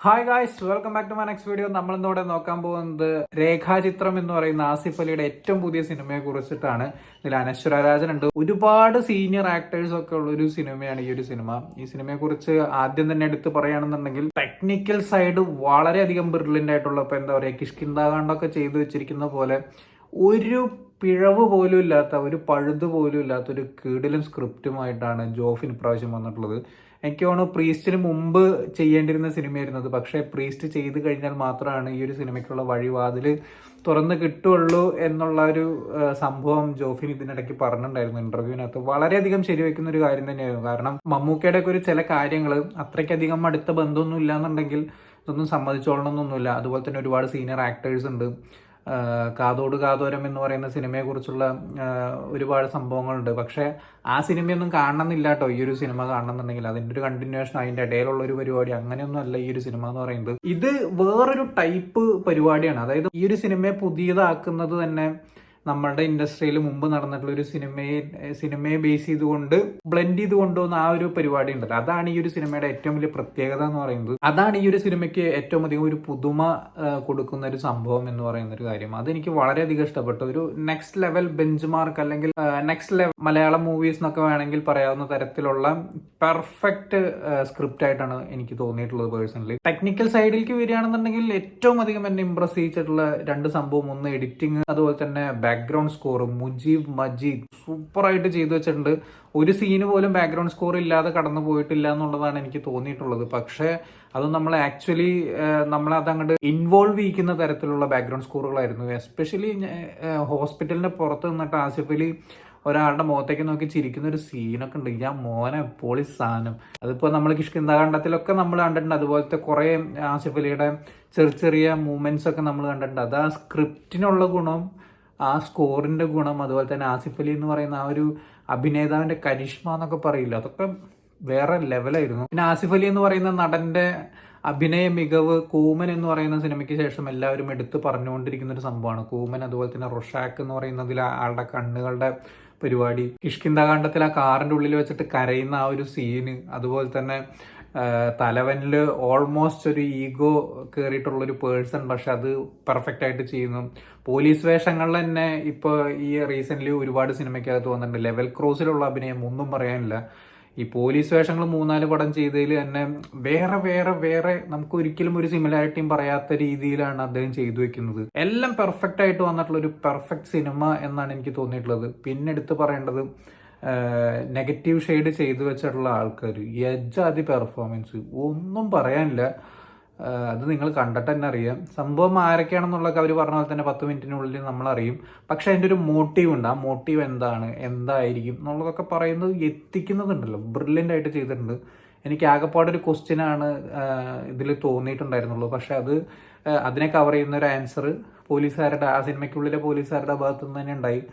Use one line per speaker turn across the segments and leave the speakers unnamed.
Hi guys, welcome back to my next video. നമ്മളിന്നിവിടെ നോക്കാൻ പോകുന്നത് രേഖാചിത്രം എന്ന് പറയുന്ന ആസിഫ് അലിയുടെ ഏറ്റവും പുതിയ സിനിമയെ കുറിച്ചിട്ടാണ്. ഇതിൽ അനശ്വര രാജൻ ഉണ്ട്, ഒരുപാട് സീനിയർ ആക്ടേഴ്സ് ഒക്കെ ഉള്ള ഒരു സിനിമയാണ് ഈ ഒരു സിനിമ. ഈ സിനിമയെ കുറിച്ച് ആദ്യം തന്നെ എടുത്ത് പറയുകയാണെന്നുണ്ടെങ്കിൽ ടെക്നിക്കൽ സൈഡ് വളരെയധികം ബ്രില്യൻ്റ് ആയിട്ടുള്ള, ഇപ്പൊ എന്താ പറയുക, കിഷ്കിന്താകാണ്ടൊക്കെ ചെയ്തു വെച്ചിരിക്കുന്ന പോലെ ഒരു പിഴവ് പോലും ഇല്ലാത്ത, ഒരു പഴുത് പോലും ഇല്ലാത്ത ഒരു കിടിലൻ സ്ക്രിപ്റ്റുമായിട്ടാണ് ജോഫിൻ ഇപ്രാവശ്യം വന്നിട്ടുള്ളത്. എനിക്ക് തോന്നുന്നു പ്രീസ്റ്റിന് മുമ്പ് ചെയ്യേണ്ടിരുന്ന സിനിമയായിരുന്നത്, പക്ഷേ പ്രീസ്റ്റ് ചെയ്ത് കഴിഞ്ഞാൽ മാത്രമാണ് ഈ ഒരു സിനിമയ്ക്കുള്ള വഴിവാതിൽ തുറന്ന് കിട്ടുള്ളൂ എന്നുള്ള ഒരു സംഭവം ജോഫിൻ ഇതിനിടയ്ക്ക് പറഞ്ഞിട്ടുണ്ടായിരുന്നു ഇന്റർവ്യൂവിനകത്ത്. വളരെയധികം ശരിവെക്കുന്ന ഒരു കാര്യം തന്നെയായിരുന്നു. കാരണം മമ്മൂക്കയുടെ ഒക്കെ ഒരു ചില കാര്യങ്ങൾ അത്രയ്ക്കധികം അടുത്ത ബന്ധമൊന്നും ഇല്ലാന്നുണ്ടെങ്കിൽ ഇതൊന്നും സമ്മതിച്ചോളണമെന്നൊന്നുമില്ല. അതുപോലെ തന്നെ ഒരുപാട് സീനിയർ ആക്ടേഴ്സ് ഉണ്ട്. കാതോട് കാതോരം എന്ന് പറയുന്ന സിനിമയെ കുറിച്ചുള്ള ഒരുപാട് സംഭവങ്ങളുണ്ട്. പക്ഷെ ആ സിനിമയൊന്നും കാണണമെന്നില്ല കേട്ടോ. ഈ ഒരു സിനിമ കാണണമെന്നുണ്ടെങ്കിൽ അതിൻ്റെ ഒരു കണ്ടിന്യൂഷൻ, അതിൻ്റെ ഇടയിലുള്ള ഒരു പരിപാടി, അങ്ങനെയൊന്നും അല്ല ഈ ഒരു സിനിമ എന്ന് പറയുന്നത്. ഇത് വേറൊരു ടൈപ്പ് പരിപാടിയാണ്. അതായത് ഈ ഒരു സിനിമയെ പുതിയതാക്കുന്നത് തന്നെ നമ്മളുടെ ഇൻഡസ്ട്രിയിൽ മുമ്പ് നടന്നിട്ടുള്ള ഒരു സിനിമയെ ബേസ് ചെയ്തുകൊണ്ട് ബ്ലെൻഡ് ചെയ്ത് കൊണ്ടുവന്ന ആ ഒരു പരിപാടി ഉണ്ടല്ലോ, അതാണ് ഈ ഒരു സിനിമയുടെ ഏറ്റവും വലിയ പ്രത്യേകത എന്ന് പറയുന്നത്. അതാണ് ഈ ഒരു സിനിമയ്ക്ക് ഏറ്റവും അധികം ഒരു പുതുമ കൊടുക്കുന്ന ഒരു സംഭവം എന്ന് പറയുന്ന ഒരു കാര്യം. അതെനിക്ക് വളരെയധികം ഇഷ്ടപ്പെട്ടു. ഒരു നെക്സ്റ്റ് ലെവൽ ബെഞ്ച് മാർക്ക്, അല്ലെങ്കിൽ നെക്സ്റ്റ് ലെവൽ മലയാളം മൂവീസ് എന്നൊക്കെ വേണമെങ്കിൽ പറയാവുന്ന തരത്തിലുള്ള പെർഫെക്റ്റ് സ്ക്രിപ്റ്റ് ആയിട്ടാണ് എനിക്ക് തോന്നിയിട്ടുള്ളത് പേഴ്സണലി. ടെക്നിക്കൽ സൈഡിലേക്ക് വരികയാണെന്നുണ്ടെങ്കിൽ ഏറ്റവും അധികം എന്നെ ഇംപ്രസ് ചെയ്തിട്ടുള്ള രണ്ട് സംഭവം, ഒന്ന് എഡിറ്റിംഗ്, അതുപോലെ തന്നെ ബാക്ക്ഗ്രൗണ്ട് സ്കോർ. മുജീബ് മജീദ് സൂപ്പറായിട്ട് ചെയ്തു വെച്ചിട്ടുണ്ട്. ഒരു സീന് പോലും ബാക്ക്ഗ്രൗണ്ട് സ്കോർ ഇല്ലാതെ കടന്നു പോയിട്ടില്ല എന്നുള്ളതാണ് എനിക്ക് തോന്നിയിട്ടുള്ളത്. പക്ഷേ അത് നമ്മൾ ആക്ച്വലി നമ്മളത് അങ്ങോട്ട് ഇൻവോൾവ് ചെയ്യിക്കുന്ന തരത്തിലുള്ള ബാക്ക്ഗ്രൗണ്ട് സ്കോറുകളായിരുന്നു. എസ്പെഷ്യലി ഹോസ്പിറ്റലിന്റെ പുറത്ത് നിന്നിട്ട് ആസിഫ് അലി ഒരാളുടെ മുഖത്തേക്ക് നോക്കി ചിരിക്കുന്ന ഒരു സീനൊക്കെ ഉണ്ട്. ഞാൻ മോനെ പൊളി സാധനം. അതിപ്പോ നമ്മൾ കിഷ്കിന്താകാണ്ഡത്തിലൊക്കെ നമ്മൾ കണ്ടിട്ടുണ്ട്. അതുപോലത്തെ കുറെ ആസിഫ് അലിയുടെ ചെറിയ ചെറിയ മൂവ്മെന്റ്സ് ഒക്കെ നമ്മൾ കണ്ടിട്ടുണ്ട്. അത് ആ സ്ക്രിപ്റ്റിനുള്ള ഗുണം, ആ സ്കോറിന്റെ ഗുണം, അതുപോലെ തന്നെ ആസിഫ് അലി എന്ന് പറയുന്ന ആ ഒരു അഭിനേതാവിന്റെ കരിഷ്മ എന്നൊക്കെ പറയില്ല, അതൊക്കെ വേറെ ലെവലായിരുന്നു. പിന്നെ ആസിഫ് അലി എന്ന് പറയുന്ന നടന്റെ അഭിനയ മികവ് കൂമൻ എന്ന് പറയുന്ന സിനിമയ്ക്ക് ശേഷം എല്ലാവരും എടുത്ത് പറഞ്ഞുകൊണ്ടിരിക്കുന്ന ഒരു സംഭവമാണ് കൂമൻ. അതുപോലെ തന്നെ റൊഷാക്ക് എന്ന് പറയുന്നതിൽ ആളുടെ കണ്ണുകളുടെ പരിപാടി, കിഷ്കിന്താകാണ്ഡത്തിൽ ആ കാറിന്റെ ഉള്ളിൽ വെച്ചിട്ട് കരയുന്ന ആ ഒരു സീന്, അതുപോലെ തന്നെ തലവനില് ഓൾമോസ്റ്റ് ഒരു ഈഗോ കയറിയിട്ടുള്ളൊരു പേഴ്സൺ, പക്ഷെ അത് പെർഫെക്റ്റ് ആയിട്ട് ചെയ്യുന്നു. പോലീസ് വേഷങ്ങളിൽ തന്നെ ഇപ്പോൾ ഈ റീസെന്റ് ഒരുപാട് സിനിമയ്ക്കകത്ത് വന്നിട്ടുണ്ട്. ലെവൽ ക്രോസിലുള്ള അഭിനയം ഒന്നും പറയാനില്ല. ഈ പോലീസ് വേഷങ്ങൾ 3-4 പടം ചെയ്തതിൽ തന്നെ വേറെ വേറെ വേറെ നമുക്ക് ഒരിക്കലും ഒരു സിമിലാരിറ്റിയും പറയാത്ത രീതിയിലാണ് അദ്ദേഹം ചെയ്തു വെക്കുന്നത്. എല്ലാം പെർഫെക്റ്റ് ആയിട്ട് വന്നിട്ടുള്ള ഒരു പെർഫെക്റ്റ് സിനിമ എന്നാണ് എനിക്ക് തോന്നിയിട്ടുള്ളത്. പിന്നെ എടുത്ത് പറയേണ്ടത് നെഗറ്റീവ് ഷെയ്ഡ് ചെയ്തു വെച്ചിട്ടുള്ള ആൾക്കാർ, യജാതി പെർഫോമൻസ്, ഒന്നും പറയാനില്ല. അത് നിങ്ങൾ കണ്ടിട്ട് തന്നെ അറിയാം. സംഭവം ആരൊക്കെയാണെന്നുള്ളതൊക്കെ അവർ പറഞ്ഞ പോലെ തന്നെ 10 മിനിറ്റിനുള്ളിൽ നമ്മളറിയും. പക്ഷെ അതിൻ്റെ ഒരു മോട്ടീവ് ഉണ്ട്. ആ മോട്ടീവ് എന്തായിരിക്കും എന്നുള്ളതൊക്കെ പറയുന്നത്, എത്തിക്കുന്നതുണ്ടല്ലോ, ബ്രില്യൻ്റ് ആയിട്ട് ചെയ്തിട്ടുണ്ട്. എനിക്ക് ആകെപ്പാടൊരു ക്വസ്റ്റ്യനാണ് ഇതിൽ തോന്നിയിട്ടുണ്ടായിരുന്നുള്ളൂ. പക്ഷെ അതിനെ കവർ ചെയ്യുന്ന ഒരു ആൻസർ പോലീസുകാരുടെ, ആ സിനിമയ്ക്കുള്ളിലെ പോലീസുകാരുടെ ഭാഗത്തു നിന്ന് തന്നെ ഉണ്ടായി.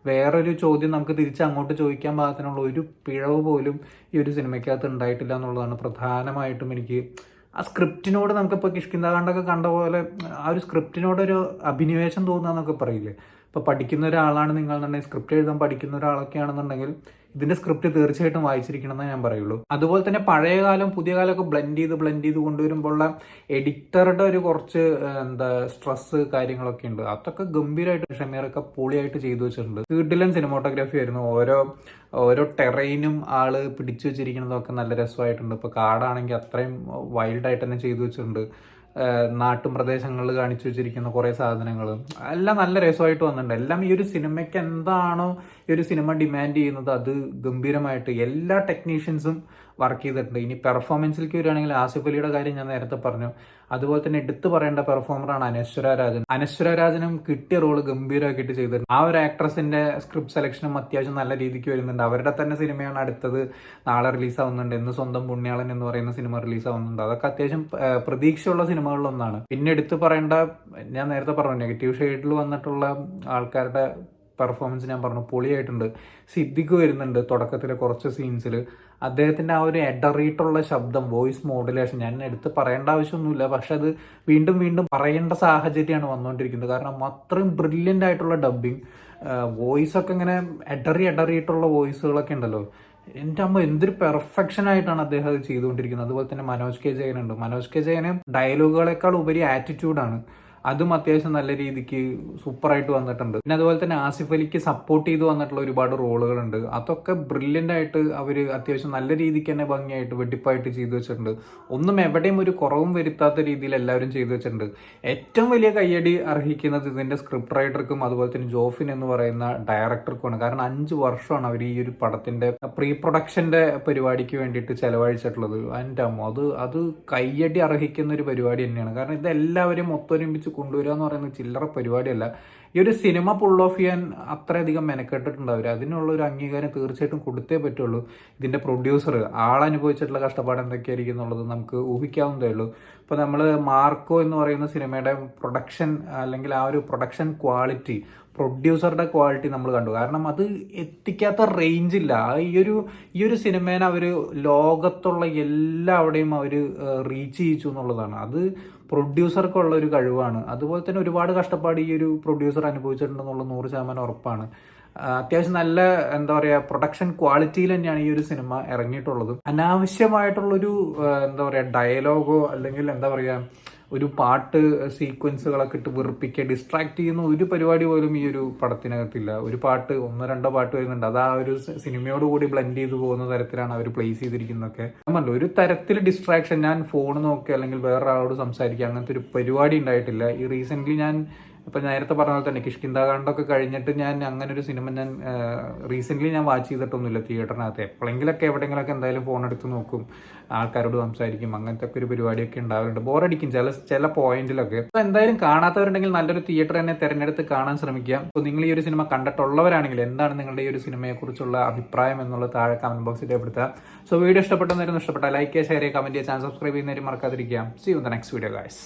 വേറൊരു ചോദ്യം നമുക്ക് തിരിച്ച് അങ്ങോട്ട് ചോദിക്കാൻ പാകത്തിനുള്ള ഒരു പിഴവ് പോലും ഈ ഒരു സിനിമയ്ക്കകത്ത് ഉണ്ടായിട്ടില്ല എന്നുള്ളതാണ് പ്രധാനമായിട്ടും എനിക്ക് ആ സ്ക്രിപ്റ്റിനോട്, നമുക്കിപ്പോൾ കിഷ്കിന്താകാണ്ടൊക്കെ കണ്ട പോലെ ആ ഒരു സ്ക്രിപ്റ്റിനോടൊരു അഭിനിവേശം തോന്നുക പറയില്ലേ. ഇപ്പോൾ പഠിക്കുന്ന ഒരാളാണ് നിങ്ങൾ എന്നുണ്ടെങ്കിൽ, സ്ക്രിപ്റ്റ് എഴുതാൻ പഠിക്കുന്ന ഒരാളൊക്കെ ആണെന്നുണ്ടെങ്കിൽ ഇതിന്റെ സ്ക്രിപ്റ്റ് തീർച്ചയായിട്ടും വായിച്ചിരിക്കണം എന്നേ ഞാൻ പറയുള്ളൂ. അതുപോലെ തന്നെ പഴയ കാലം പുതിയ കാലമൊക്കെ ബ്ലെൻഡ് ചെയ്ത് കൊണ്ടുവരുമ്പോഴുള്ള എഡിറ്ററുടെ ഒരു കുറച്ച് സ്ട്രെസ് കാര്യങ്ങളൊക്കെ ഉണ്ട്. അതൊക്കെ ഗംഭീരമായിട്ട് ഷമീറൊക്കെ പൊളിയായിട്ട് ചെയ്തു വെച്ചിട്ടുണ്ട്. കിടിലൻ സിനിമോട്ടോഗ്രാഫി ആയിരുന്നു. ഓരോ ടെറൈനും ആള് പിടിച്ചു വെച്ചിരിക്കുന്നതൊക്കെ നല്ല രസമായിട്ടുണ്ട്. ഇപ്പൊ കാടാണെങ്കിൽ അത്രയും വൈൽഡായിട്ട് തന്നെ ചെയ്തു വെച്ചിട്ടുണ്ട്. നാട്ടും പ്രദേശങ്ങളിൽ കാണിച്ചു വെച്ചിരിക്കുന്ന കുറേ സാധനങ്ങൾ എല്ലാം നല്ല രസമായിട്ട് വന്നിട്ടുണ്ട്. എല്ലാം ഈ ഒരു സിനിമയ്ക്ക് എന്താണോ ഈ ഒരു സിനിമ ഡിമാൻഡ് ചെയ്യുന്നത് അത് ഗംഭീരമായിട്ട് എല്ലാ ടെക്നീഷ്യൻസും വർക്ക് ചെയ്തിട്ടുണ്ട്. ഇനി പെർഫോമൻസിലേക്ക് വരികയാണെങ്കിൽ ആസിഫ് അലിയുടെ കാര്യം ഞാൻ നേരത്തെ പറഞ്ഞു. അതുപോലെ തന്നെ എടുത്തു പറയേണ്ട പെർഫോമറാണ് അനശ്വര രാജനും കിട്ടിയ റോള് ഗംഭീരമാക്കിയിട്ട് ചെയ്തിട്ടുണ്ട്. ആ ഒരു ആക്ട്രസിന്റെ സ്ക്രിപ്റ്റ് സെലക്ഷനും അത്യാവശ്യം നല്ല രീതിക്ക് വരുന്നുണ്ട്. അവരുടെ തന്നെ സിനിമയാണ് അടുത്തത് നാളെ റിലീസാവുന്നുണ്ട്. എന്ന് സ്വന്തം പുണ്യാളൻ എന്ന് പറയുന്ന സിനിമ റിലീസാവുന്നുണ്ട്. അതൊക്കെ അത്യാവശ്യം പ്രതീക്ഷയുള്ള സിനിമകളിലൊന്നാണ്. പിന്നെ എടുത്തു പറയേണ്ട, ഞാൻ നേരത്തെ പറഞ്ഞു, നെഗറ്റീവ് ഷെയ്ഡിൽ വന്നിട്ടുള്ള ആൾക്കാരുടെ പെർഫോമൻസ് ഞാൻ പറഞ്ഞു പൊളിയായിട്ടുണ്ട്. സിദ്ദിഖ് വരുന്നുണ്ട് തുടക്കത്തിലെ കുറച്ച് സീൻസിൽ. അദ്ദേഹത്തിന്റെ ആ ഒരു എഡറിയിട്ടുള്ള ശബ്ദം, വോയിസ് മോഡുലേഷൻ ഞാൻ എടുത്ത് പറയേണ്ട ആവശ്യമൊന്നുമില്ല. പക്ഷെ അത് വീണ്ടും വീണ്ടും പറയേണ്ട സാഹചര്യമാണ് വന്നുകൊണ്ടിരിക്കുന്നത്. കാരണം അത്രയും ബ്രില്യൻ്റ് ആയിട്ടുള്ള ഡബ്ബിങ്, വോയിസ് ഒക്കെ ഇങ്ങനെ എഡറിയിട്ടുള്ള വോയിസുകളൊക്കെ ഉണ്ടല്ലോ. എൻ്റെ അമ്മ എന്തൊരു പെർഫെക്ഷൻ ആയിട്ടാണ് അദ്ദേഹം അത് ചെയ്തുകൊണ്ടിരിക്കുന്നത്. അതുപോലെ തന്നെ മനോജ് കെ ജയൻ ഉണ്ട്. മനോജ് കെ ജയന് ഡയലോഗുകളെക്കാൾ ഉപരി ആറ്റിറ്റ്യൂഡാണ്. അതും അത്യാവശ്യം നല്ല രീതിക്ക് സൂപ്പറായിട്ട് വന്നിട്ടുണ്ട്. പിന്നെ അതുപോലെ തന്നെ ആസിഫ് അലിക്ക് സപ്പോർട്ട് ചെയ്ത് വന്നിട്ടുള്ള ഒരുപാട് റോളുകളുണ്ട്. അതൊക്കെ ബ്രില്യൻ്റ് ആയിട്ട് അവർ അത്യാവശ്യം നല്ല രീതിക്ക് തന്നെ ഭംഗിയായിട്ട് വെടിപ്പായിട്ട് ചെയ്തു വെച്ചിട്ടുണ്ട്. ഒന്നും എവിടെയും ഒരു കുറവും വരുത്താത്ത രീതിയിൽ എല്ലാവരും ചെയ്തു വെച്ചിട്ടുണ്ട്. ഏറ്റവും വലിയ കയ്യടി അർഹിക്കുന്നത് ഇതിന്റെ സ്ക്രിപ്റ്റ് റൈറ്റർക്കും അതുപോലെ തന്നെ ജോഫിൻ എന്ന് പറയുന്ന ഡയറക്ടർക്കുമാണ്. കാരണം 5 വർഷമാണ് അവർ ഈ ഒരു പടത്തിന്റെ പ്രീ പ്രൊഡക്ഷന്റെ പരിപാടിക്ക് വേണ്ടിയിട്ട് ചെലവഴിച്ചിട്ടുള്ളത്. അതിൻ്റെ അമ്മ അത് കയ്യടി അർഹിക്കുന്ന ഒരു പരിപാടി തന്നെയാണ്. കാരണം ഇതെല്ലാവരും ഒത്തൊരുമിച്ച് കൊണ്ടുവരിക എന്ന് പറയുന്നത് ചില്ലറ പരിപാടിയല്ല. ഈ ഒരു സിനിമ പുൾ ഓഫ് ചെയ്യാൻ അത്രയധികം മെനക്കെട്ടിട്ടുണ്ട് അവർ. അതിനുള്ള ഒരു അംഗീകാരം തീർച്ചയായിട്ടും കൊടുത്തേ പറ്റുള്ളൂ. ഇതിന്റെ പ്രൊഡ്യൂസർ ആളനുഭവിച്ചിട്ടുള്ള കഷ്ടപ്പാട് എന്തൊക്കെയായിരിക്കും എന്നുള്ളത് നമുക്ക് ഊഹിക്കാവുന്നതേ ഉള്ളൂ. ഇപ്പോൾ നമ്മൾ മാർക്കോ എന്ന് പറയുന്ന സിനിമയുടെ പ്രൊഡക്ഷൻ അല്ലെങ്കിൽ ആ ഒരു പ്രൊഡക്ഷൻ ക്വാളിറ്റി, പ്രൊഡ്യൂസറുടെ ക്വാളിറ്റി നമ്മൾ കണ്ടു. കാരണം അത് എത്തിക്കാത്ത റേഞ്ചില്ല. ഈ ഒരു സിനിമേനെ അവർ ലോകത്തുള്ള എല്ലാവിടെയും അവർ റീച്ച് ചെയ്യിച്ചു എന്നുള്ളതാണ്. അത് പ്രൊഡ്യൂസർക്കുള്ള ഒരു കഴിവാണ്. അതുപോലെ തന്നെ ഒരുപാട് കഷ്ടപ്പാട് ഈ ഒരു പ്രൊഡ്യൂസർ അനുഭവിച്ചിട്ടുണ്ടെന്നുള്ള 100% ഉറപ്പാണ്. അത്യാവശ്യം നല്ല എന്താ പറയുക പ്രൊഡക്ഷൻ ക്വാളിറ്റിയിൽ തന്നെയാണ് ഈ ഒരു സിനിമ ഇറങ്ങിയിട്ടുള്ളത്. അനാവശ്യമായിട്ടുള്ളൊരു എന്താ പറയുക ഡയലോഗോ അല്ലെങ്കിൽ എന്താ പറയുക ഒരു പാട്ട് സീക്വൻസുകളൊക്കെ ഇട്ട് വെറുപ്പിക്കുക, ഡിസ്ട്രാക്ട് ചെയ്യുന്ന ഒരു പരിപാടി പോലും ഈ ഒരു പടത്തിനകത്തില്ല. ഒരു പാട്ട് 1-2 പാട്ട് വരുന്നുണ്ട്. അത് ആ ഒരു സിനിമയോട് കൂടി ബ്ലെൻഡ് ചെയ്ത് പോകുന്ന തരത്തിലാണ് അവർ പ്ലേസ് ചെയ്തിരിക്കുന്നതൊക്കെ. നമ്മളല്ല ഒരു തരത്തിൽ ഡിസ്ട്രാക്ഷൻ, ഞാൻ ഫോൺ നോക്കുക അല്ലെങ്കിൽ വേറൊരാളോട് സംസാരിക്കുക അങ്ങനത്തെ ഒരു പരിപാടി ഉണ്ടായിട്ടില്ല. ഈ റീസെന്റ് ഞാൻ ഇപ്പം നേരത്തെ പറഞ്ഞ പോലെ തന്നെ കിഷ്കിന്താകാണ്ടൊക്കെ കഴിഞ്ഞിട്ട് ഞാൻ അങ്ങനെ ഒരു സിനിമ ഞാൻ റീസെൻ്റ്ലി ഞാൻ വാച്ച് ചെയ്തിട്ടൊന്നുമില്ല തിയേറ്ററിനകത്ത്. എപ്പോഴെങ്കിലൊക്കെ എവിടെയെങ്കിലൊക്കെ എന്തായാലും ഫോൺ എടുത്ത് നോക്കും, ആൾക്കാരോട് സംസാരിക്കും, അങ്ങനത്തെ ഒക്കെ ഒരു പരിപാടിയൊക്കെ ഉണ്ടാവാറുണ്ട്. ബോറടിക്കും ചില പോയിന്റിലൊക്കെ. അപ്പോൾ എന്തായാലും കാണാത്തവരുണ്ടെങ്കിൽ നല്ലൊരു തിയേറ്റർ തന്നെ തിരഞ്ഞെടുത്ത് കാണാൻ ശ്രമിക്കുക. അപ്പോൾ നിങ്ങൾ ഈ ഒരു സിനിമ കണ്ടിട്ടുള്ളവരാണെങ്കിൽ എന്താണ് നിങ്ങളുടെ ഈ ഒരു സിനിമയെക്കുറിച്ചുള്ള അഭിപ്രായം എന്നുള്ളത് താഴെ കമന്റ് ബോക്സിൽ രേഖപ്പെടുത്തുക. സോ വീഡിയോ ഇഷ്ടപ്പെട്ടെന്നായിരുന്നു, ഇഷ്ടപ്പെട്ട ലൈക്ക് ചെയ്യുക, ഷെയർ ചെയ്യുക, കമന്റ് ചെയ്യുക, ചാനൽ സബ്സ്ക്രൈബ് ചെയ്യുന്നവരും മറക്കാതിരിക്കുക. See you in the next video guys.